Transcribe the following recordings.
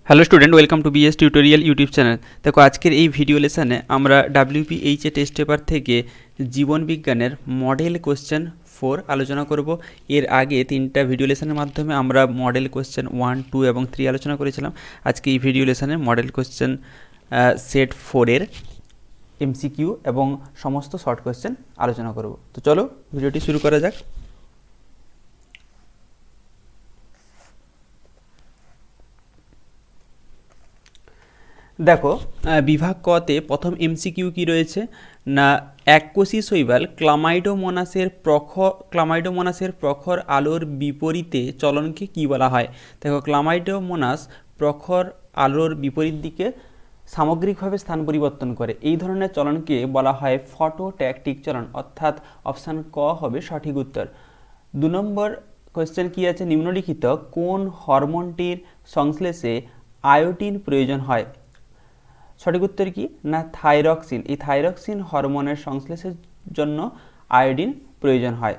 Hello student, welcome to BS tutorial YouTube channel. দেখো, আজকের এই ভিডিও লেসনে আমরা WBHA টেস্ট পেপার থেকে জীবন বিজ্ঞানের মডেল কোশ্চেন 4 আলোচনা করব। এর আগে 3টা ভিডিও লেসনের মাধ্যমে আমরা মডেল কোশ্চেন 1, 2 এবং 3 আলোচনা করেছিলাম। আজকে এই ভিডিও লেসনে মডেল কোশ্চেন সেট 4 এর MCQ এবং সমস্ত শর্ট কোশ্চেন আলোচনা করব। তো চলো ভিডিওটি শুরু করা যাক। দেখো, বিভাগ কতে প্রথম MCQ কি রয়েছে না, এককোষী শৈবাল ক্লামাইডোমোনাসের প্রখর আলোর বিপরীতে চলনকে কি বলা হয়? দেখো, ক্লামাইডোমোনাস প্রখর আলোর বিপরীত দিকে সামগ্রিকভাবে স্থান পরিবর্তন করে, এই ধরনের চলনকে বলা হয় ফটোট্যাকটিক চলন, অর্থাৎ অপশান ক হবে সঠিক উত্তর। 2 নম্বর কোয়েশ্চেন কি আছে, নিম্নলিখিত কোন হরমোনটির সংশ্লেষে আয়োডিন প্রয়োজন হয়? সঠিক উত্তর কি না, থাইরক্সিন। এই থাইরক্সিন হরমোনের সংশ্লেষের জন্য আয়োডিন প্রয়োজন হয়,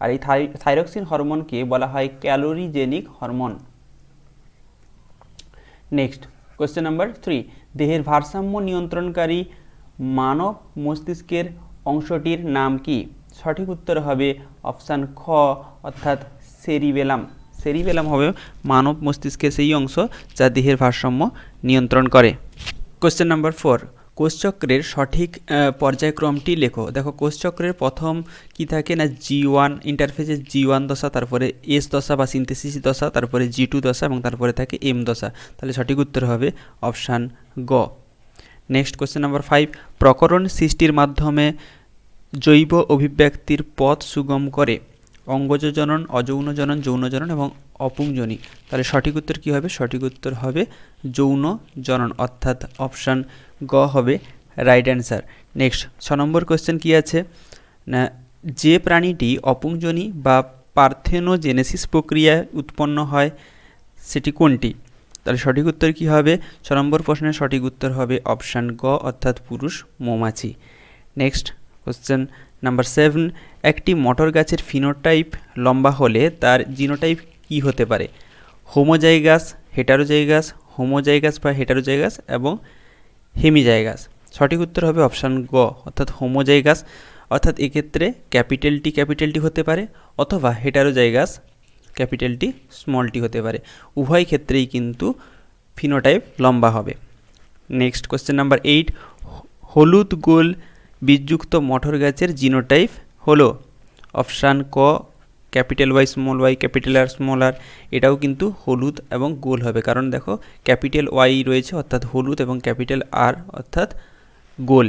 আর এই থাইরক্সিন হরমোনকে বলা হয় calorigenic hormone. Next question number 3, দেহের ভারসাম্য নিয়ন্ত্রণকারী মানব মস্তিষ্কের অংশটির নাম কি? সঠিক উত্তর হবে অপশান খ, অর্থাৎ সেরিবেলাম। সেরিবেলাম হবে মানব মস্তিষ্কের সেই অংশ যা দেহের ভারসাম্য নিয়ন্ত্রণ করে। কোশ্চেন নাম্বার 4, কোষচক্রের সঠিক পর্যায়ক্রমটি লেখো। দেখো, কোষচক্রের প্রথম কি থাকে না, G1 ইন্টারফেজে G1 দশা, তারপরে S দশা বা সিনথেসিস দশা, তারপরে G2 দশা এবং তারপরে থাকে M দশা। তাহলে সঠিক উত্তর হবে অপশান গ। নেক্সট কোশ্চেন নাম্বার 5, প্রকরণ সৃষ্টির মাধ্যমে জৈব অভিব্যক্তির পথ সুগম করে অঙ্গজ জনন, অযৌন জনন, যৌন জনন এবং অপুংজনী। তাহলে সঠিক উত্তর কী হবে? সঠিক উত্তর হবে যৌন জনন, অর্থাৎ অপশান গ হবে রাইট অ্যান্সার। নেক্সট 6 নম্বর কোয়েশ্চেন কী আছে না, যে প্রাণীটি অপুংজনী বা পার্থেনোজেনেসিস প্রক্রিয়ায় উৎপন্ন হয় সেটি কোনটি? তাহলে সঠিক উত্তর কী হবে? 6 নম্বর প্রশ্নের সঠিক উত্তর হবে অপশান গ, অর্থাৎ পুরুষ মৌমাছি। নেক্সট কোশ্চেন নাম্বার 7, একটি মটর গাছের ফিনোটাইপ লম্বা হলে তার জিনোটাইপ কি হতে পারে? হোমোজাইগাস, হেটারোজাইগাস, হোমোজাইগাস বা হেটারোজাইগাস এবং হেমিজাইগাস। সঠিক উত্তর হবে অপশান গ, অর্থাৎ হোমোজাইগাস। অর্থাৎ এক্ষেত্রে ক্যাপিটাল টি হতে পারে অথবা হেটারোজাইগাস স্মল টি হতে পারে। উভয় ক্ষেত্রেই কিন্তু ফিনোটাইপ লম্বা হবে। নেক্সট কোশ্চেন নাম্বার 8, হলুদ গোল বীজযুক্ত মটর গাছের জিনোটাইপ হলো? অপশান ক, capital Y, capital R, small R. এটাও কিন্তু হলুদ এবং গোল হবে, কারণ দেখো ক্যাপিটাল ওয়াই রয়েছে অর্থাৎ হলুদ এবং ক্যাপিটাল আর অর্থাৎ গোল।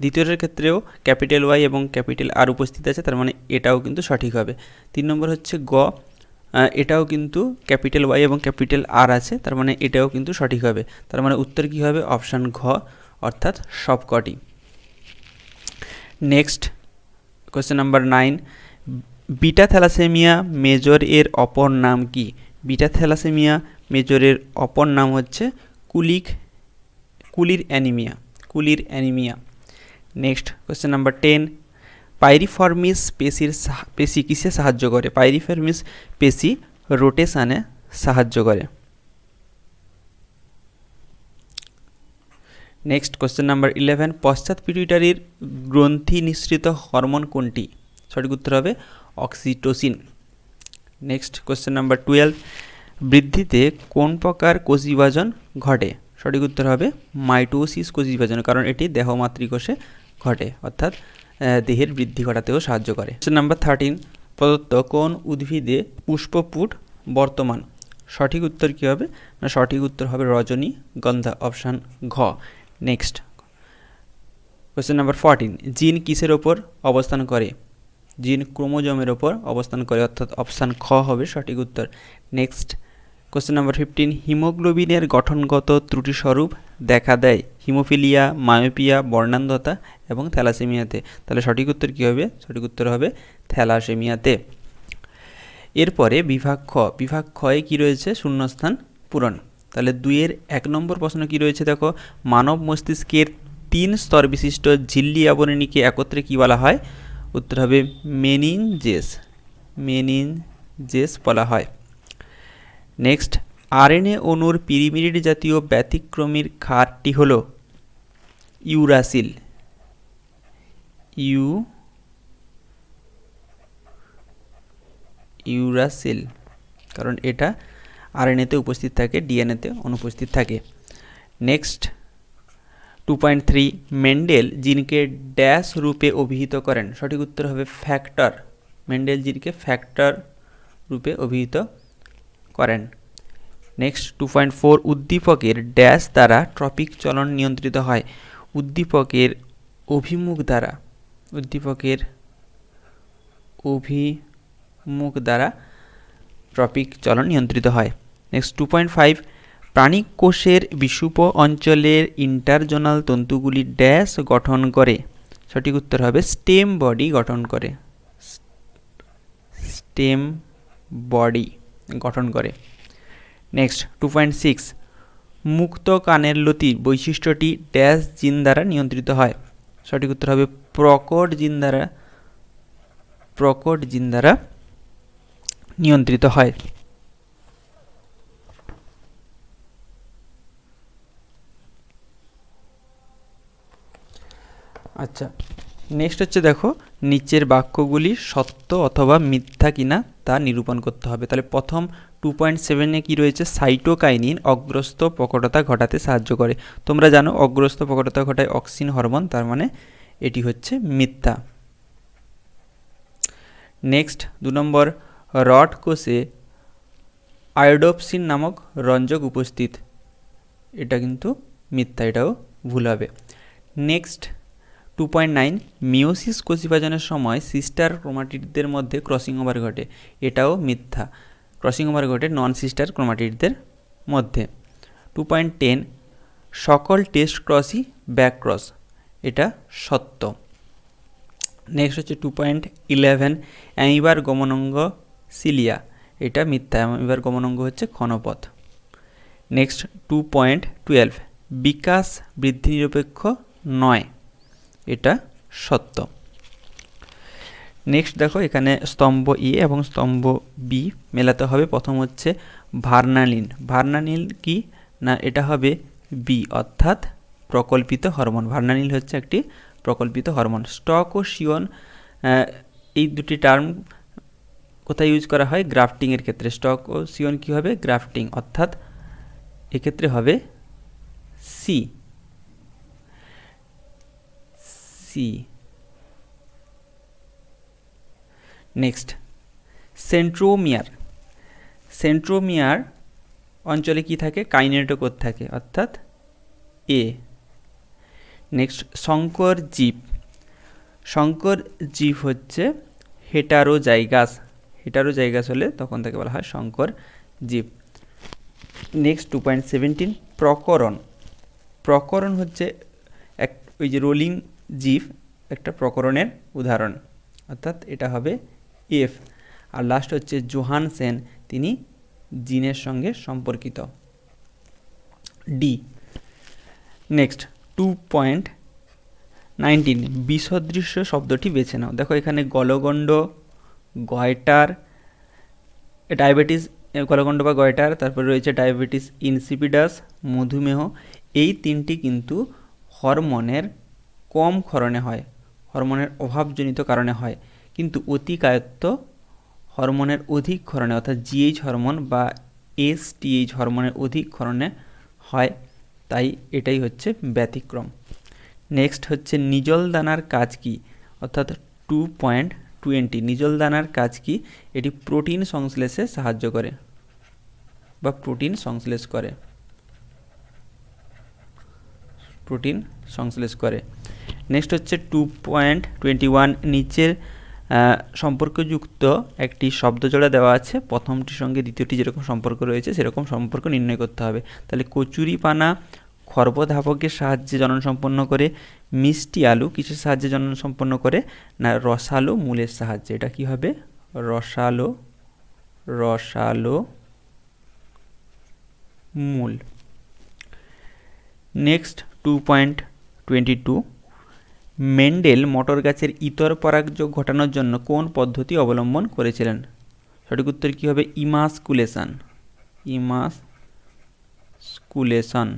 দ্বিতীয়টার ক্ষেত্রেও ক্যাপিটাল ওয়াই এবং ক্যাপিটাল আর উপস্থিত আছে, তার মানে এটাও কিন্তু সঠিক হবে। 3 নম্বর হচ্ছে গ, এটাও কিন্তু ক্যাপিটাল ওয়াই এবং ক্যাপিটাল আর আছে, তার মানে এটাও কিন্তু সঠিক হবে। তার মানে উত্তর কী হবে? অপশান ঘ, অর্থাৎ সবকটি। Next question number 9, beta thalassaemia major এর অপর নাম কি? বিটা থ্যালাসেমিয়া মেজরের অপর নাম হচ্ছে কুলির anaemia. Next question number 10, piriformis পেশি কিসে সাহায্য করে? পাইরিফর্মিস পেশি রোটেশনে সাহায্য করে। নেক্সট কোশ্চেন নাম্বার 11, পশ্চাৎ পিটুইটারির গ্রন্থি নিঃসৃত হরমোন কোনটি? সঠিক উত্তর হবে অক্সিটোসিন। নেক্সট কোশ্চেন নাম্বার 12, বৃদ্ধিতে কোন প্রকার কোষ বিভাজন ঘটে? সঠিক উত্তর হবে মাইটোসিস কোষ বিভাজন, কারণ এটি দেহমাতৃকোষে ঘটে, অর্থাৎ দেহের বৃদ্ধি ঘটাতেও সাহায্য করে। কোশ্চেন নাম্বার 13, প্রদত্ত কোন উদ্ভিদে পুষ্পপুট বর্তমান? সঠিক উত্তর কী হবে না, সঠিক উত্তর হবে রজনীগন্ধা, অপশান ঘ। নেক্সট কোয়েশ্চেন নাম্বার 14, জিন কিসের ওপর অবস্থান করে? জিন ক্রোমোজোমের ওপর অবস্থান করে, অর্থাৎ অপশান খ হবে সঠিক উত্তর। নেক্সট কোয়েশ্চেন নাম্বার 15, হিমোগ্লোবিনের গঠনগত ত্রুটিস্বরূপ দেখা দেয় হিমোফিলিয়া, মায়োপিয়া, বর্ণান্ধতা এবং থ্যালাসেমিয়াতে। তাহলে সঠিক উত্তর কী হবে? সঠিক উত্তর হবে থ্যালাসেমিয়াতে। এরপরে বিভাগ খয়ে কী রয়েছে? শূন্যস্থান পূরণ। তাহলে 2-এর 1 নম্বর প্রশ্ন কি রয়েছে দেখো, মানব মস্তিষ্কের 3 স্তর বিশিষ্ট ঝিল্লি আবরণীকে একত্রে কি বলা হয়? উত্তর হবে মেনিনজেস বলা হয়। নেক্সট আরএনএ অণুর পিরিমিড জাতীয় ব্যতিক্রমীর ক্ষারটি হল ইউরাসিল। ইউরাসিল, কারণ এটা আরএনএতে উপস্থিত থাকে, ডিএনএতে অনুপস্থিত থাকে। নেক্সট 2.3, মেন্ডেল জিনকে ড্যাশ রূপে অভিহিত করেন। সঠিক উত্তর হবে ফ্যাক্টর। মেন্ডেল জিনকে ফ্যাক্টর রূপে অভিহিত করেন। নেক্সট 2.4, উদ্দীপকের ড্যাশ দ্বারা ট্রপিক চলন নিয়ন্ত্রিত হয়। উদ্দীপকের অভিমুখ দ্বারা, উদ্দীপকের অভিমুখ দ্বারা ট্রপিক চলন নিয়ন্ত্রিত হয়। নেক্সট 2.5, প্রাণী কোষের বিষুপ অঞ্চলের ইন্টারজোনাল তন্তুগুলি ড্যাশ গঠন করে। সঠিক উত্তর হবে স্টেম বডি গঠন করে। স্টেম বডি গঠন করে। নেক্সট 2.6, মুক্ত কানের লতির বৈশিষ্ট্যটি ড্যাশ জিন দ্বারা নিয়ন্ত্রিত হয়। সঠিক উত্তর হবে প্রকট জিন দ্বারা, প্রকট জিন দ্বারা নিয়ন্ত্রিত হয়। আচ্ছা, নেক্সট হচ্ছে দেখো, নিচের বাক্যগুলি সত্য অথবা মিথ্যা কিনা তা নিরূপণ করতে হবে। তাহলে প্রথম 2.7-এ কি রয়েছে, সাইটোকাইনিন অগ্রস্ত প্রকটতা ঘটাতে সাহায্য করে। তোমরা জানো অগ্রস্ত প্রকটতা ঘটায় অক্সিন হরমোন, তার মানে এটি হচ্ছে মিথ্যা। নেক্সট 2 নম্বর, রড কোষে আয়োডোপসিন নামক রঞ্জক উপস্থিত। এটা কিন্তু মিথ্যা, এটাও ভুল হবে। নেক্সট 2.9, মিওসিস কোষবিভাজনের সময় সিস্টার ক্রোমাটিডদের মধ্যে ক্রসিং ওভার ঘটে। এটাও মিথ্যা, ক্রসিং ওভার ঘটে নন সিস্টার ক্রোমাটিডদের মধ্যে। 2.10, সকল টেস্ট ক্রসই ব্যাক ক্রস। এটা সত্য। নেক্সট হচ্ছে 2.11, অ্যামিবার গমনাঙ্গ সিলিয়া। এটা মিথ্যা, অ্যামিবার গমনাঙ্গ হচ্ছে ক্ষণপথ। নেক্সট 2.12, বিকাশ বৃদ্ধি নিরপেক্ষ নয়। এটা সত্য। নেক্সট দেখো, এখানে স্তম্ভ এ এবং স্তম্ভ বি মেলাতে হবে। প্রথম হচ্ছে ভার্নালিন। ভার্নালিন কি না, এটা হবে বি, অর্থাৎ প্রকল্পিত হরমোন। ভার্নালিন হচ্ছে একটি প্রকল্পিত হরমোন। স্টক ও শিয়ন এই দুটি টার্ম কোথায় ইউজ করা হয়, গ্রাফটিংয়ের ক্ষেত্রে। স্টক ও শিয়ন কী হবে, গ্রাফটিং, অর্থাৎ এক্ষেত্রে হবে সি। Next centromere. সেন্ট্রোমিয়ার অঞ্চলে কি থাকে, কাইনেটোকোর থাকে, অর্থাৎ এ। নেক্সট সংকর জীব। সংকর জীব হচ্ছে হেটারোজাইগাস। হেটারোজাইগাস হলে তখন তাকে বলা হয় সংকর জীব। নেক্সট 2.17, প্রকরণ। প্রকরণ হচ্ছে ওই যে রোলিং জীব, একটা প্রকরণের উদাহরণ, অর্থাৎ এটা হবে এফ। আর লাস্ট হচ্ছে জোহানসেন, তিনি জিনের সঙ্গে সম্পর্কিত, ডি। নেক্সট 2.19, বিসদৃশ্য শব্দটি বেছে নাও। দেখো এখানে গলগণ্ড, গয়টার, ডায়াবেটিস, গলগণ্ড বা গয়টার, তারপরে রয়েছে ডায়াবেটিস ইনসিপিডাস, মধুমেহ। এই তিনটি কিন্তু হরমোনের কম ক্ষরণে হয়, হরমোনের অভাবজনিত কারণে হয়। কিন্তু অতিকায়ত্ত হরমোনের অধিক ক্ষরণে, অর্থাৎ জিএইচ হরমোন বা এসটিএইচ হরমোনের অধিক ক্ষরণে হয়, তাই এটাই হচ্ছে ব্যতিক্রম। নেক্সট হচ্ছে নিজল দানার কাজ কি, অর্থাৎ 2.20, নিজল দানার কাজ কি, এটি প্রোটিন সংশ্লেষে সাহায্য করে বা প্রোটিন সংশ্লেষ করে, প্রোটিন সংশ্লেষ করে। নেক্সট হচ্ছে 2.21, নিচের সম্পর্কযুক্ত একটি শব্দজোড়া দেওয়া আছে, প্রথমটির সঙ্গে দ্বিতীয়টি যেরকম সম্পর্ক রয়েছে সেরকম সম্পর্ক নির্ণয় করতে হবে। তাহলে কচুরিপানা খর্বধাবকের সাহায্যে জনন সম্পন্ন করে। মিষ্টি আলু কিসের সাহায্যে জনন সম্পন্ন করে না, রসালো মূলের সাহায্যে। এটা কি হবে, রসালো, রসালো মূল। নেক্সট 2.22, মেন্ডেল মটর গাছের ইতর পরাগযোগ ঘটানোর জন্য কোন পদ্ধতি অবলম্বন করেছিলেন। সঠিক উত্তর কী হবে, ইমাসকুলেশন, ইমাসকুলেশন। সার্কুলেশন।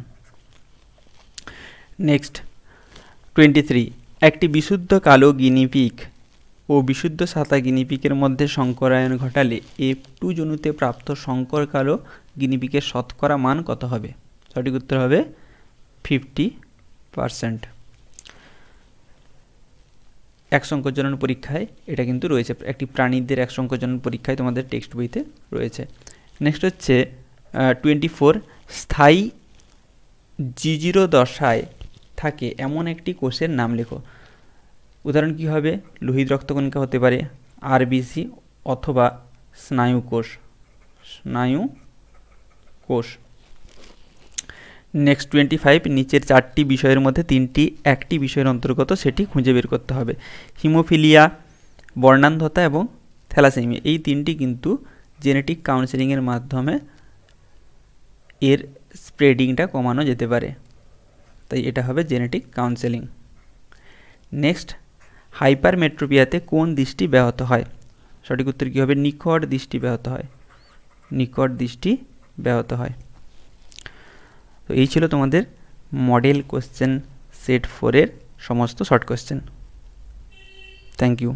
নেক্সট 23, একটি বিশুদ্ধ কালো গিনিপিগ ও বিশুদ্ধ সাদা গিনিপিগের মধ্যে সংকরায়ন ঘটালে F2 জনুতে প্রাপ্ত সংকর কালো গিনিপিগের শতকরা মান কত হবে? সঠিক উত্তর হবে 50%। এক সংকরজনন পরীক্ষায় এটা কিন্তু রয়েছে, একটি প্রাণীদের এক সংকরজনন পরীক্ষায় তোমাদের টেক্সট বইতে রয়েছে। নেক্সট হচ্ছে 24, স্থায়ী G0 দশায় থাকে এমন একটি কোষের নাম লেখো। উদাহরণ কি হবে? লোহিত রক্তকণিকা হতে পারে, আরবিসি অথবা স্নায়ু কোষ। নেক্সট 25, নিচের 4টি বিষয়ের মধ্যে 3টি একটি বিষয়ের অন্তর্গত, সেটি খুঁজে বের করতে হবে। হিমোফিলিয়া, বর্ণান্ধতা এবং থ্যালাসেমিয়া, এই 3টি কিন্তু জেনেটিক কাউন্সেলিংয়ের মাধ্যমে এর স্প্রেডিংটা কমানো যেতে পারে, তাই এটা হবে জেনেটিক কাউন্সেলিং। নেক্সট, হাইপারমেট্রোপিয়াতে কোন দৃষ্টি ব্যাহত হয়? সঠিক উত্তর কী হবে? নিকট দৃষ্টি ব্যাহত হয়। তো এই ছিল তোমাদের মডেল কোশ্চেন সেট 4 এর সমস্ত শর্ট কোশ্চেন। Thank you.